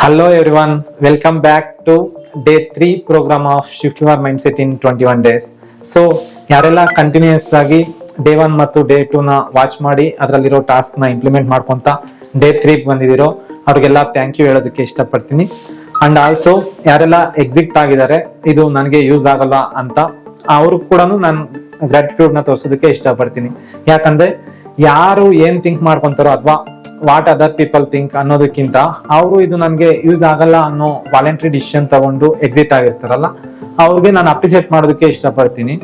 Hello everyone, welcome back to day 3 program of Shift Your Mindset in 21 days. So ಯಾರೆಲ್ಲ continuous ಆಗಿ day 1 ಮತ್ತು day 2 ನ watch ಮಾಡಿ ಅದರಲ್ಲಿರೋ ಟಾಸ್ಕ್ ನ ಇಂಪ್ಲಿಮೆಂಟ್ ಮಾಡ್ಕೊಂತ ಡೇ 3 ಬಂದಿದ್ದೀರೋ ಅವ್ರಿಗೆಲ್ಲ ಥ್ಯಾಂಕ್ ಯು ಹೇಳೋದಕ್ಕೆ ಇಷ್ಟಪಡ್ತೀನಿ. ಅಂಡ್ ಆಲ್ಸೋ ಯಾರೆಲ್ಲ ಎಕ್ಸಿಟ್ ಆಗಿದ್ದಾರೆ ಇದು ನನಗೆ ಯೂಸ್ ಆಗಲ್ಲ ಅಂತ ಅವ್ರು ಕೂಡ ನಾನು ಗ್ರಾಟಿಟ್ಯೂಡ್ ನ ತೋರಿಸೋದಕ್ಕೆ ಇಷ್ಟಪಡ್ತೀನಿ. ಯಾಕಂದ್ರೆ ಯಾರು ಏನ್ ಥಿಂಕ್ ಮಾಡ್ಕೊಂತಾರೋ ಅಥವಾ ವಾಟ್ ಅದರ್ ಪೀಪಲ್ ಥಿಂಕ್ ಅನ್ನೋದಕ್ಕಿಂತ ಅವರು ಇದು ನನಗೆ ಯೂಸ್ ಆಗಲ್ಲ ಅನ್ನೋ ವಾಲಂಟ್ರಿ ಡಿಸಿಷನ್ ತಗೊಂಡು ಎಕ್ಸಿಟ್ ಆಗಿರ್ತಾರಲ್ಲ ಅವ್ರಿಗೆ ನಾನು ಅಪ್ರಿಸಿಯೇಟ್ ಮಾಡೋದಕ್ಕೆ ಇಷ್ಟಪಡ್ತೀನಿ.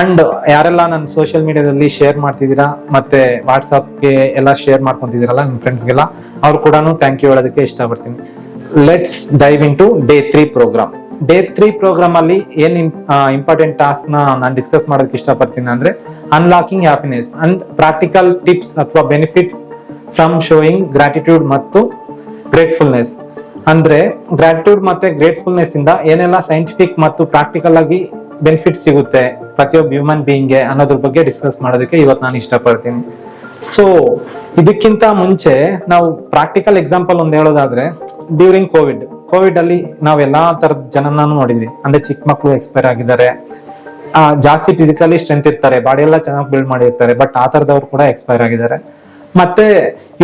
ಅಂಡ್ ಯಾರೆಲ್ಲ ನನ್ನ ಸೋಷಿಯಲ್ ಮೀಡಿಯಾದಲ್ಲಿ ಶೇರ್ ಮಾಡ್ತಿದ್ದೀರಾ ಮತ್ತೆ ವಾಟ್ಸಪ್ಗೆ ಎಲ್ಲ ಶೇರ್ ಮಾಡ್ಕೊಂತಿದ್ದೀರಲ್ಲ ನಿಮ್ಮ ಫ್ರೆಂಡ್ಸ್ಗೆಲ್ಲ ಅವ್ರು ಕೂಡ ಥ್ಯಾಂಕ್ ಯು ಹೇಳೋದಕ್ಕೆ ಇಷ್ಟಪಡ್ತೀನಿ. Let's dive in to day 3 program. Day 3 program ಅಲ್ಲಿ ಏನ್ ಇಂಪಾರ್ಟೆಂಟ್ ಟಾಸ್ಕ್ ನಾನು ಡಿಸ್ಕಸ್ ಮಾಡೋದಕ್ಕೆ ಇಷ್ಟಪಡ್ತೀನಿ ಅಂದ್ರೆ unlocking happiness and practical tips ಅಥವಾ ಬೆನಿಫಿಟ್ಸ್ ಫ್ರಮ್ ಶೋಯಿಂಗ್ ಗ್ರಾಟಿಟ್ಯೂಡ್ ಮತ್ತು ಗ್ರೇಟ್ಫುಲ್ನೆಸ್. ಅಂದ್ರೆ ಗ್ರಾಟಿಟ್ಯೂಡ್ ಮತ್ತೆ ಗ್ರೇಟ್ಫುಲ್ನೆಸ್ ಇಂದ ಏನೆಲ್ಲ ಸೈಂಟಿಫಿಕ್ ಮತ್ತು ಪ್ರಾಕ್ಟಿಕಲ್ ಆಗಿ ಬೆನಿಫಿಟ್ ಸಿಗುತ್ತೆ ಪ್ರತಿಯೊಬ್ಬ ಹ್ಯೂಮನ್ ಬೀಯಿಂಗ್ಗೆ ಅನ್ನೋದ್ರ ಬಗ್ಗೆ ಡಿಸ್ಕಸ್ ಮಾಡೋದಕ್ಕೆ ಇವತ್ತು ನಾನು ಇಷ್ಟಪಡ್ತೀನಿ. ಸೊ ಇದಕ್ಕಿಂತ ಮುಂಚೆ ನಾವು ಪ್ರಾಕ್ಟಿಕಲ್ ಎಕ್ಸಾಂಪಲ್ ಒಂದು ಹೇಳೋದಾದ್ರೆ ಡ್ಯೂರಿಂಗ್ ಕೋವಿಡ್ ಅಲ್ಲಿ ನಾವ್ ಎಲ್ಲಾ ತರದ ಜನನಾನು ನೋಡಿದ್ವಿ. ಅಂದ್ರೆ ಚಿಕ್ಕ ಮಕ್ಕಳು ಎಕ್ಸ್ಪೈರ್ ಆಗಿದ್ದಾರೆ, ಜಾಸ್ತಿ ಫಿಸಿಕಲಿ ಸ್ಟ್ರೆಂತ್ ಇರ್ತಾರೆ, ಬಾಡಿ ಎಲ್ಲ ಚೆನ್ನಾಗಿ ಬಿಲ್ಡ್ ಮಾಡಿರ್ತಾರೆ, ಬಟ್ ಆ ತರದವ್ರು ಕೂಡ ಎಕ್ಸ್ಪೈರ್ ಆಗಿದ್ದಾರೆ. ಮತ್ತೆ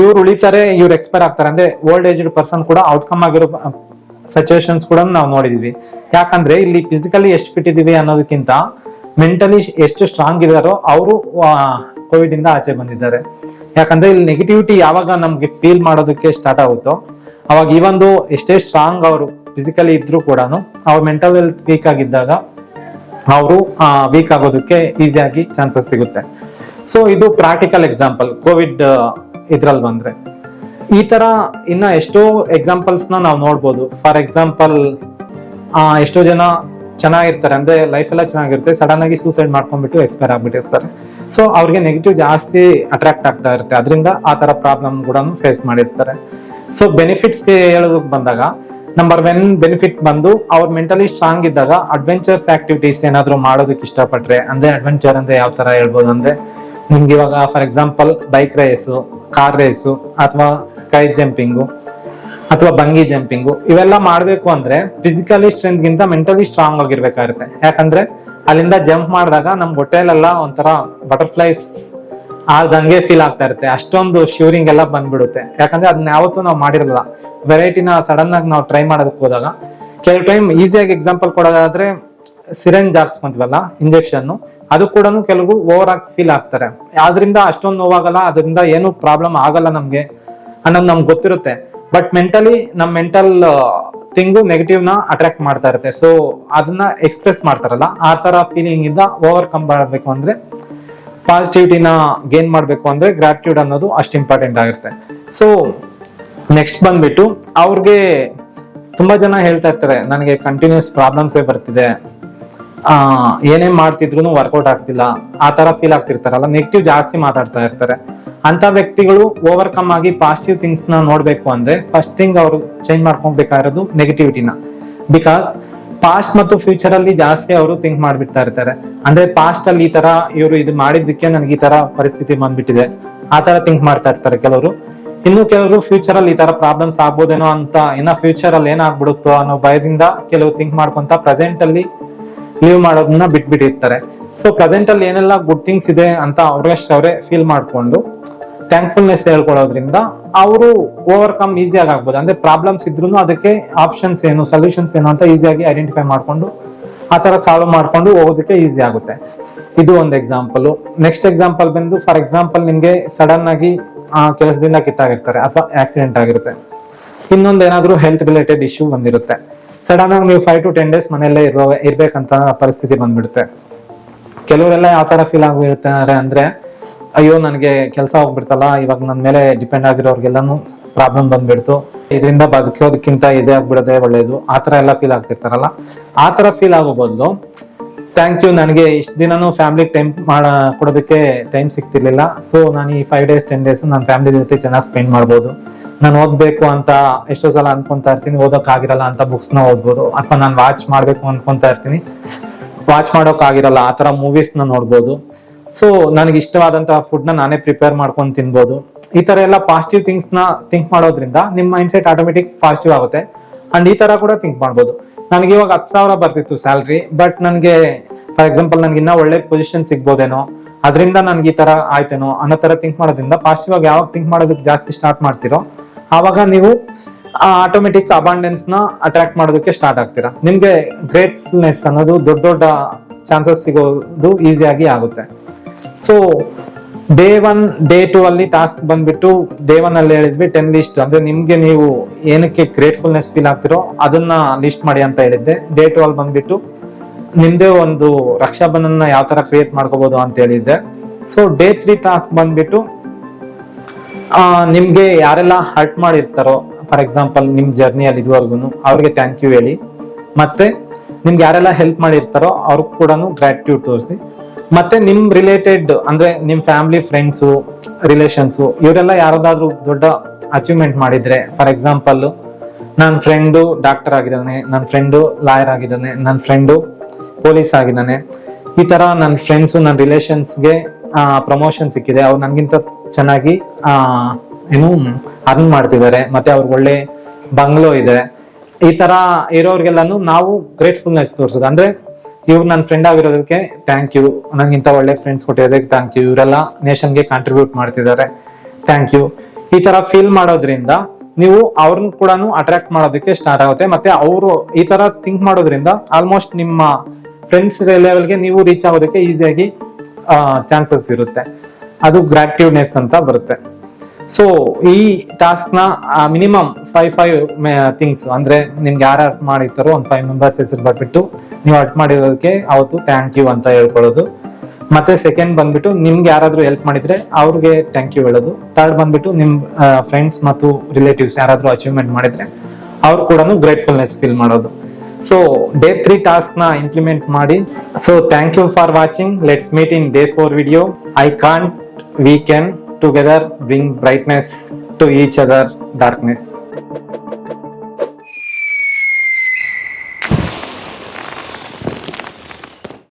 ಇವ್ರು ಉಳಿತಾರೆ, ಇವ್ರು ಎಕ್ಸ್ಪೈರ್ ಆಗ್ತಾರೆ. ಅಂದ್ರೆ ಓಲ್ಡ್ ಏಜ್ಡ್ ಪರ್ಸನ್ ಕೂಡ ಔಟ್ಕಮ್ ಆಗಿರೋ ಸಿಚುವೇಶನ್ಸ್ ಕೂಡ ನಾವು ನೋಡಿದೀವಿ. ಯಾಕಂದ್ರೆ ಇಲ್ಲಿ ಫಿಸಿಕಲಿ ಎಷ್ಟು ಫಿಟ್ ಇದೀವಿ ಅನ್ನೋದಕ್ಕಿಂತ ಮೆಂಟಲಿ ಎಷ್ಟು ಸ್ಟ್ರಾಂಗ್ ಇದಾರೋ ಅವರು ಕೋವಿಡ್ ಇಂದ ಆಚೆ ಬಂದಿದ್ದಾರೆ. ಯಾಕಂದ್ರೆ ಇಲ್ಲಿ ನೆಗೆಟಿವಿಟಿ ಯಾವಾಗ ನಮ್ಗೆ ಫೀಲ್ ಮಾಡೋದಕ್ಕೆ ಸ್ಟಾರ್ಟ್ ಆಗುತ್ತೋ ಅವಾಗ ಈ ಒಂದು ಎಷ್ಟೇ ಸ್ಟ್ರಾಂಗ್ ಅವರು ಫಿಸಿಕಲಿ ಇದ್ರು ಕೂಡ ಅವ್ರ ಮೆಂಟಲ್ ಹೆಲ್ತ್ ವೀಕ್ ಆಗಿದ್ದಾಗ ಅವರು ವೀಕ್ ಆಗೋದಕ್ಕೆ ಈಸಿಯಾಗಿ ಚಾನ್ಸಸ್ ಸಿಗುತ್ತೆ. ಸೊ ಇದು ಪ್ರಾಕ್ಟಿಕಲ್ ಎಕ್ಸಾಂಪಲ್ ಕೋವಿಡ್ ಇದ್ರಲ್ಲಿ ಬಂದ್ರೆ. ಈ ತರ ಇನ್ನ ಎಷ್ಟೋ ಎಕ್ಸಾಂಪಲ್ಸ್ ನಾವು ನೋಡ್ಬೋದು. ಫಾರ್ ಎಕ್ಸಾಂಪಲ್ ಎಷ್ಟೋ ಜನ ಚೆನ್ನಾಗಿರ್ತಾರೆ, ಅಂದ್ರೆ ಲೈಫ್ ಎಲ್ಲ ಚೆನ್ನಾಗಿರುತ್ತೆ, ಸಡನ್ ಆಗಿ ಸೂಸೈಡ್ ಮಾಡ್ಕೊಂಡ್ಬಿಟ್ಟು ಎಕ್ಸ್ಪೈರ್ ಆಗ್ಬಿಟ್ಟಿರ್ತಾರೆ. ಸೊ ಅವ್ರಿಗೆ ನೆಗೆಟಿವ್ ಜಾಸ್ತಿ ಅಟ್ರಾಕ್ಟ್ ಆಗ್ತಾ ಇರುತ್ತೆ, ಅದರಿಂದ ಆ ತರ ಪ್ರಾಬ್ಲಮ್ ಕೂಡ ಫೇಸ್ ಮಾಡಿರ್ತಾರೆ. ಸೊ ಬೆನಿಫಿಟ್ಸ್ಗೆ ಹೇಳೋದಕ್ಕೆ ಬಂದಾಗ ನಂಬರ್ 1 ಬೆನಿಫಿಟ್ ಬಂದು ಅವ್ರ ಮೆಂಟಲಿ ಸ್ಟ್ರಾಂಗ್ ಇದ್ದಾಗ ಅಡ್ವೆಂಚರ್ಸ್ ಆಕ್ಟಿವಿಟೀಸ್ ಏನಾದ್ರು ಮಾಡೋದಕ್ಕೆ ಇಷ್ಟಪಟ್ರೆ, ಅಂದ್ರೆ ಅಡ್ವೆಂಚರ್ ಅಂದ್ರೆ ಯಾವ ತರ ಹೇಳ್ಬೋದು ಅಂದ್ರೆ ನಿಮ್ಗೆ ಇವಾಗ for example bike race, car race ಅಥವಾ ಸ್ಕೈ ಜಂಪಿಂಗು ಅಥವಾ ಬಂಗಿ ಜಂಪಿಂಗು ಇವೆಲ್ಲ ಮಾಡ್ಬೇಕು ಅಂದ್ರೆ ಫಿಸಿಕಲಿ ಸ್ಟ್ರೆಂತ್ ಗಿಂತ ಮೆಂಟಲಿ ಸ್ಟ್ರಾಂಗ್ ಆಗಿರ್ಬೇಕಾಗುತ್ತೆ. ಯಾಕಂದ್ರೆ ಅಲ್ಲಿಂದ ಜಂಪ್ ಮಾಡಿದಾಗ ನಮ್ ಹೊಟ್ಟೆಲೆಲ್ಲ ಒಂಥರ ಬಟರ್ಫ್ಲೈಸ್ ಆದಂಗೆ ಫೀಲ್ ಆಗ್ತಾ ಇರುತ್ತೆ, ಅಷ್ಟೊಂದು ಶಿವರಿಂಗ್ ಎಲ್ಲ ಬಂದ್ಬಿಡುತ್ತೆ. ಯಾಕಂದ್ರೆ ಅದನ್ನ ಯಾವತ್ತೂ ನಾವು ಮಾಡಿರಲ್ಲ, ವೆರೈಟಿನ ಸಡನ್ ಆಗಿ ನಾವು ಟ್ರೈ ಮಾಡೋದಕ್ಕೆ ಹೋದಾಗ ಕೆಲವು ಟೈಮ್ ಈಸಿಯಾಗಿ ಎಕ್ಸಾಂಪಲ್ ಕೊಡೋದಾದ್ರೆ ಸಿರೆಂಜ್ ಹಾಕ್ಸ್ಕೊಂತೀವಲ್ಲ ಇಂಜೆಕ್ಷನ್, ಅದು ಕೂಡ ಕೆಲವು ಓವರ್ ಆಗಿ ಫೀಲ್ ಆಗ್ತಾರೆ. ಆದ್ರಿಂದ ಅಷ್ಟೊಂದು ನೋವಾಗಲ್ಲ, ಅದರಿಂದ ಏನು ಪ್ರಾಬ್ಲಮ್ ಆಗಲ್ಲ ನಮ್ಗೆ ಅನ್ನೋದು ನಮ್ಗೆ ಗೊತ್ತಿರುತ್ತೆ. ಬಟ್ ಮೆಂಟಲಿ ನಮ್ ಮೆಂಟಲ್ ಥಿಂಗು ನೆಗೆಟಿವ್ ನ ಅಟ್ರಾಕ್ಟ್ ಮಾಡ್ತಾ ಇರುತ್ತೆ. ಸೊ ಅದನ್ನ ಎಕ್ಸ್ಪ್ರೆಸ್ ಮಾಡ್ತಾರಲ್ಲ, ಆ ತರ ಫೀಲಿಂಗ್ ಇಂದ ಓವರ್ಕಮ್ ಮಾಡಬೇಕು ಅಂದ್ರೆ ಪಾಸಿಟಿವಿಟಿನ ಗೇನ್ ಮಾಡ್ಬೇಕು ಅಂದ್ರೆ ಗ್ರಾಟಿಟ್ಯೂಡ್ ಅನ್ನೋದು ಅಷ್ಟು ಇಂಪಾರ್ಟೆಂಟ್ ಆಗಿರುತ್ತೆ. ಸೊ ನೆಕ್ಸ್ಟ್ ಬಂದ್ಬಿಟ್ಟು ಅವ್ರಿಗೆ ತುಂಬಾ ಜನ ಹೇಳ್ತಾ ಇರ್ತಾರೆ ನನಗೆ ಕಂಟಿನ್ಯೂಸ್ ಪ್ರಾಬ್ಲಮ್ಸೇ ಬರ್ತಿದೆ, ಏನೇ ಮಾಡ್ತಿದ್ರು ವರ್ಕೌಟ್ ಆಗ್ತಿಲ್ಲ, ಆ ತರ ಫೀಲ್ ಆಗ್ತಿರ್ತಾರಲ್ಲ, ನೆಗೆಟಿವ್ ಜಾಸ್ತಿ ಮಾತಾಡ್ತಾ ಇರ್ತಾರೆ. ಅಂತ ವ್ಯಕ್ತಿಗಳು ಓವರ್ಕಮ್ ಆಗಿ ಪಾಸಿಟಿವ್ ಥಿಂಗ್ಸ್ ನ ನೋಡ್ಬೇಕು ಅಂದ್ರೆ ಫಸ್ಟ್ ಥಿಂಗ್ ಅವರು ಚೇಂಜ್ ಮಾಡ್ಕೊಬೇಕಾಗಿರೋದು ನೆಗೆಟಿವಿಟಿನ. ಬಿಕಾಸ್ ಪಾಸ್ಟ್ ಮತ್ತು ಫ್ಯೂಚರ್ ಅಲ್ಲಿ ಜಾಸ್ತಿ ಅವರು ಥಿಂಕ್ ಮಾಡ್ಬಿಡ್ತಾ ಇರ್ತಾರೆ. ಅಂದ್ರೆ ಪಾಸ್ಟ್ ಅಲ್ಲಿ ಈ ತರ ಇವರು ಇದು ಮಾಡಿದ್ದಕ್ಕೆ ನನಗೆ ಈ ತರ ಪರಿಸ್ಥಿತಿ ಬಂದ್ಬಿಟ್ಟಿದೆ, ಆ ತರ ಥಿಂಕ್ ಮಾಡ್ತಾ ಇರ್ತಾರೆ ಕೆಲವರು. ಇನ್ನು ಕೆಲವರು ಫ್ಯೂಚರ್ ಅಲ್ಲಿ ಈ ತರ ಪ್ರಾಬ್ಲಮ್ಸ್ ಆಗ್ಬೋದೇನೋ ಅಂತ, ಇನ್ನ ಫ್ಯೂಚರ್ ಅಲ್ಲಿ ಏನಾಗ್ಬಿಡುತ್ತೋ ಅನ್ನೋ ಭಯದಿಂದ ಕೆಲವು ಥಿಂಕ್ ಮಾಡ್ಕೊಂತ ಪ್ರೆಸೆಂಟ್ ಅಲ್ಲಿ ಲೀವ್ ಮಾಡೋದನ್ನ ಬಿಟ್ಬಿಟ್ಟಿರ್ತಾರೆ. ಸೊ ಪ್ರೆಸೆಂಟ್ ಅಲ್ಲಿ ಏನೆಲ್ಲ ಗುಡ್ ಥಿಂಗ್ಸ್ ಇದೆ ಅಂತ ಅವ್ರಷ್ಟು ಅವರೇ ಫೀಲ್ ಮಾಡ್ಕೊಂಡು ಥ್ಯಾಂಕ್ಫುಲ್ನೆಸ್ ಹೇಳ್ಕೊಳ್ಳೋದ್ರಿಂದ ಅವರು ಓವರ್ಕಮ್ ಈಸಿಯಾಗಿ ಆಗ್ಬೋದು. ಅಂದ್ರೆ ಪ್ರಾಬ್ಲಮ್ಸ್ ಇದ್ರು ಅದಕ್ಕೆ ಆಪ್ಷನ್ಸ್ ಏನು, ಸೊಲ್ಯೂಷನ್ಸ್ ಏನು ಅಂತ ಈಸಿಯಾಗಿ ಐಡೆಂಟಿಫೈ ಮಾಡ್ಕೊಂಡು ಆ ತರ ಸಾಲ್ವ್ ಮಾಡ್ಕೊಂಡು ಹೋಗೋದಕ್ಕೆ ಈಸಿ ಆಗುತ್ತೆ. ಇದು ಒಂದು ಎಕ್ಸಾಂಪಲ್. ನೆಕ್ಸ್ಟ್ ಎಕ್ಸಾಂಪಲ್ ಬಂದು ಫಾರ್ ಎಕ್ಸಾಂಪಲ್ ನಿಮ್ಗೆ ಸಡನ್ ಆಗಿ ಕೆಲಸದಿಂದ ಕಿತ್ತಾಗಿರ್ತಾರೆ ಅಥವಾ ಆಕ್ಸಿಡೆಂಟ್ ಆಗಿರುತ್ತೆ, ಇನ್ನೊಂದು ಏನಾದ್ರೂ ಹೆಲ್ತ್ ರಿಲೇಟೆಡ್ ಇಶ್ಯೂ ಬಂದಿರುತ್ತೆ, ಸಡನ್ ಆಗಿ ನೀವು 5 to 10 days ಮನೆಯಲ್ಲೇ ಇರ್ಬೇಕಂತ ಪರಿಸ್ಥಿತಿ ಬಂದ್ಬಿಡುತ್ತೆ. ಕೆಲವರೆಲ್ಲ ಯಾವ ತರ ಫೀಲ್ ಆಗಿರ್ತಾರೆ ಅಂದ್ರೆ ಅಯ್ಯೋ ನನಗೆ ಕೆಲಸ ಹೋಗ್ಬಿಡ್ತಲ್ಲ, ಇವಾಗ ನನ್ನ ಮೇಲೆ ಡಿಪೆಂಡ್ ಆಗಿರೋರ್ಗೆಲ್ಲಾನು ಪ್ರಾಬ್ಲಮ್ ಬಂದ್ಬಿಡ್ತು, ಇದರಿಂದ ಬದುಕೋದಕ್ಕಿಂತ ಇದೇ ಆಗ್ಬಿಡೋದೇ ಒಳ್ಳೇದು, ಆ ತರ ಎಲ್ಲ ಫೀಲ್ ಆಗ್ತಿರ್ತಾರಲ್ಲ. ಆ ತರ ಫೀಲ್ ಆಗೋ ಬದಲು ಥ್ಯಾಂಕ್ ಯು, ನನಗೆ ಇಷ್ಟು ದಿನನೂ ಫ್ಯಾಮಿಲಿಗೆ ಟೈಮ್ ಕೊಡೋದಕ್ಕೆ ಟೈಮ್ ಸಿಗ್ತಿರ್ಲಿಲ್ಲ, ಸೊ ನಾನು ಈ 5 days 10 days ನನ್ನ ಫ್ಯಾಮಿಲಿ ಜೊತೆ ಚೆನ್ನಾಗಿ ಸ್ಪೆಂಡ್ ಮಾಡ್ಬೋದು. ನಾನು ಓದ್ಬೇಕು ಅಂತ ಎಷ್ಟೋ ಸಲ ಅನ್ಕೊಂತಾ ಇರ್ತೀನಿ, ಓದೋಕ್ ಆಗಿರಲ್ಲ ಅಂತ ಬುಕ್ಸ್ ನ ಓದ್ಬೋದು. ಅಥವಾ ನಾನು ವಾಚ್ ಮಾಡ್ಬೇಕು ಅನ್ಕೊಂತಾ ಇರ್ತೀನಿ, ವಾಚ್ ಮಾಡೋಕ್ ಆಗಿರಲ್ಲ, ಆ ತರ ಮೂವೀಸ್ ನ ನೋಡ್ಬೋದು. ಸೊ ನನಗೆ ಇಷ್ಟವಾದಂತಹ ಫುಡ್ ನ ನಾನೇ ಪ್ರಿಪೇರ್ ಮಾಡ್ಕೊಂಡು ತಿನ್ಬೋದು. ಈ ತರ ಎಲ್ಲ ಪಾಸಿಟಿವ್ ಥಿಂಗ್ಸ್ ನ ಥಿಂಕ್ ಮಾಡೋದ್ರಿಂದ ನಿಮ್ಮ ಮೈಂಡ್ ಸೆಟ್ ಆಟೋಮೆಟಿಕ್ ಪಾಸಿಟಿವ್ ಆಗುತ್ತೆ. ಅಂಡ್ ಈ ತರ ಕೂಡ ಥಿಂಕ್ ಮಾಡ್ಬೋದು. ನನಗೆ ಇವಾಗ 10,000 ಬರ್ತಿತ್ತು ಸ್ಯಾಲ್ರಿ, ಬಟ್ ನನಗೆ ಫಾರ್ ಎಕ್ಸಾಂಪಲ್ ನನ್ಗೆ ಇನ್ನ ಒಳ್ಳೆ ಪೊಸಿಷನ್ ಸಿಗ್ಬೋದೇನೋ, ಅದರಿಂದ ನನ್ಗೆ ಈ ತರ ಆಯ್ತೇನೋ ಅನ್ನೋ ತರ ಥಿಂಕ್ ಮಾಡೋದ್ರಿಂದ ಪಾಸಿಟಿವ್ ಆಗಿ ಯಾವಾಗ ಥಿಂಕ್ ಮಾಡೋದಕ್ಕೆ ಜಾಸ್ತಿ ಸ್ಟಾರ್ಟ್ ಮಾಡ್ತಿರೋ ಆವಾಗ ನೀವು ಆಟೋಮೆಟಿಕ್ ಅಬಂಡೆನ್ಸ್ ನ ಅಟ್ರಾಕ್ಟ್ ಮಾಡೋದಕ್ಕೆ ಸ್ಟಾರ್ಟ್ ಆಗ್ತೀರಾ. ನಿಮ್ಗೆ ಗ್ರೇಟ್ಫುಲ್ನೆಸ್ ಅನ್ನೋದು ದೊಡ್ಡ ದೊಡ್ಡ ಚಾನ್ಸಸ್ ಸಿಗೋದು ಈಸಿಯಾಗಿ ಆಗುತ್ತೆ. ಸೊ ಡೇ 1 ಡೇ 2 ಅಲ್ಲಿ ಟಾಸ್ಕ್ ಬಂದ್ಬಿಟ್ಟು ಡೇ 1 ಅಲ್ಲಿ ಹೇಳಿದ್ವಿ 10 ಲಿಸ್ಟ್, ಅಂದ್ರೆ ನಿಮ್ಗೆ ನೀವು ಏನಕ್ಕೆ ಗ್ರೇಟ್ಫುಲ್ನೆಸ್ ಫೀಲ್ ಆಗ್ತಿರೋ ಅದನ್ನ ಲಿಸ್ಟ್ ಮಾಡಿ ಅಂತ ಹೇಳಿದ್ದೆ. ಡೇ 2 ಅಲ್ಲಿ ಬಂದ್ಬಿಟ್ಟು ನಿಮ್ದೇ ಒಂದು ರಕ್ಷಾಬಂಧನ ಯಾವ ತರ ಕ್ರಿಯೇಟ್ ಮಾಡ್ಕೋಬಹುದು ಅಂತ ಹೇಳಿದ್ದೆ. ಸೊ ಡೇ 3 ಟಾಸ್ಕ್ ಬಂದ್ಬಿಟ್ಟು ನಿಮ್ಗೆ ಯಾರೆಲ್ಲ ಹರ್ಟ್ ಮಾಡಿರ್ತಾರೋ, ಫಾರ್ ಎಕ್ಸಾಂಪಲ್ ನಿಮ್ ಜರ್ನಿಯಲ್ಲಿ ಇದುವರೆಗೂ ಅವ್ರಿಗೆ ಥ್ಯಾಂಕ್ ಯು ಹೇಳಿ. ಮತ್ತೆ ನಿಮ್ಗೆ ಯಾರೆಲ್ಲ ಹೆಲ್ಪ್ ಮಾಡಿರ್ತಾರೋ ಅವ್ರಿಗೆ ಕೂಡ ಗ್ರಾಟಿಟ್ಯೂಡ್ ತೋರಿಸಿ. ಮತ್ತೆ ನಿಮ್ ರಿಲೇಟೆಡ್ ಅಂದ್ರೆ ನಿಮ್ ಫ್ಯಾಮಿಲಿ, ಫ್ರೆಂಡ್ಸು, ರಿಲೇಷನ್ಸು ಇವರೆಲ್ಲ ಯಾರಾದ್ರೂ ದೊಡ್ಡ ಅಚೀವ್ಮೆಂಟ್ ಮಾಡಿದ್ರೆ, ಫಾರ್ ಎಕ್ಸಾಂಪಲ್ ನನ್ನ ಫ್ರೆಂಡು ಡಾಕ್ಟರ್ ಆಗಿದ್ದಾನೆ, ನನ್ನ ಫ್ರೆಂಡು ಲಾಯರ್ ಆಗಿದ್ದಾನೆ, ನನ್ನ ಫ್ರೆಂಡು ಪೊಲೀಸ್ ಆಗಿದ್ದಾನೆ, ಈ ತರ ನನ್ನ ಫ್ರೆಂಡ್ಸು, ನನ್ನ ರಿಲೇಷನ್ಸ್ಗೆ ಪ್ರಮೋಷನ್ ಸಿಕ್ಕಿದೆ, ಅವ್ರು ನನ್ಗಿಂತ ಚೆನ್ನಾಗಿ ಏನು ಅರ್ನ್ ಮಾಡ್ತಿದ್ದಾರೆ, ಮತ್ತೆ ಅವ್ರಿಗೆ ಒಳ್ಳೆ ಬಂಗ್ಲೋ ಇದೆ, ಈ ತರ ಇರೋರ್ಗೆಲ್ಲಾನು ನಾವು ಗ್ರೇಟ್ಫುಲ್ನೆಸ್ ತೋರಿಸೋದು. ಅಂದ್ರೆ ಇವ್ರು ನನ್ನ ಫ್ರೆಂಡ್ ಆಗಿರೋದಕ್ಕೆ ಥ್ಯಾಂಕ್ ಯು, ನನ್ಗಿಂತ ಒಳ್ಳೆ ಫ್ರೆಂಡ್ಸ್ ಕೊಟ್ಟಿರೋದಕ್ಕೆ ಥ್ಯಾಂಕ್ ಯು, ಇವರೆಲ್ಲ ನೇಷನ್ಗೆ ಕಾಂಟ್ರಿಬ್ಯೂಟ್ ಮಾಡ್ತಿದ್ದಾರೆ, ಥ್ಯಾಂಕ್ ಯು. ಈ ತರ ಫೀಲ್ ಮಾಡೋದ್ರಿಂದ ನೀವು ಅವ್ರನ್ನ ಕೂಡ ಅಟ್ರಾಕ್ಟ್ ಮಾಡೋದಕ್ಕೆ ಸ್ಟಾರ್ಟ್ ಆಗುತ್ತೆ. ಮತ್ತೆ ಅವರು ಈ ತರ ಥಿಂಕ್ ಮಾಡೋದ್ರಿಂದ ಆಲ್ಮೋಸ್ಟ್ ನಿಮ್ಮ ಫ್ರೆಂಡ್ಸ್ ಲೆವೆಲ್ಗೆ ನೀವು ರೀಚ್ ಆಗೋದಕ್ಕೆ ಈಸಿಯಾಗಿ ಚಾನ್ಸಸ್ ಇರುತ್ತೆ. ಅದು ಗ್ರಾಟಿಟ್ಯೂಡ್ನೆಸ್ ಅಂತ ಬರುತ್ತೆ. ಸೊ ಈ ಟಾಸ್ಕ್ ನ ಮಿನಿಮಮ್ 5 ಥಿಂಗ್ಸ್, ಅಂದ್ರೆ ನಿಮ್ಗೆ ಯಾರು ಅರ್ಟ್ ಮಾಡಿರ್ತಾರೋ ಒಂದು 5 ಮೆಂಬರ್ಸ್ ಹೆಸರು ಬರ್ಬಿಟ್ಟು ನೀವು ಅರ್ಟ್ ಮಾಡಿರೋದಕ್ಕೆ ಅವತ್ತು ಥ್ಯಾಂಕ್ ಯು ಅಂತ ಹೇಳ್ಕೊಳ್ಳೋದು. ಮತ್ತೆ ಸೆಕೆಂಡ್ ಬಂದ್ಬಿಟ್ಟು ನಿಮ್ಗೆ ಯಾರಾದ್ರೂ ಹೆಲ್ಪ್ ಮಾಡಿದ್ರೆ ಅವ್ರಿಗೆ ಥ್ಯಾಂಕ್ ಯು ಹೇಳೋದು. ಥರ್ಡ್ ಬಂದ್ಬಿಟ್ಟು ನಿಮ್ ಫ್ರೆಂಡ್ಸ್ ಮತ್ತು ರಿಲೇಟಿವ್ಸ್ ಯಾರಾದ್ರೂ ಅಚೀವ್ಮೆಂಟ್ ಮಾಡಿದ್ರೆ ಅವ್ರು ಕೂಡ ಗ್ರೇಟ್ಫುಲ್ನೆಸ್ ಫೀಲ್ ಮಾಡೋದು. ಸೊ ಡೇ 3 ಟಾಸ್ಕ್ ನ ಇಂಪ್ಲಿಮೆಂಟ್ ಮಾಡಿ. So thank you for watching. Let's meet in day 4 video. I can't, we can together bring brightness to each other darkness.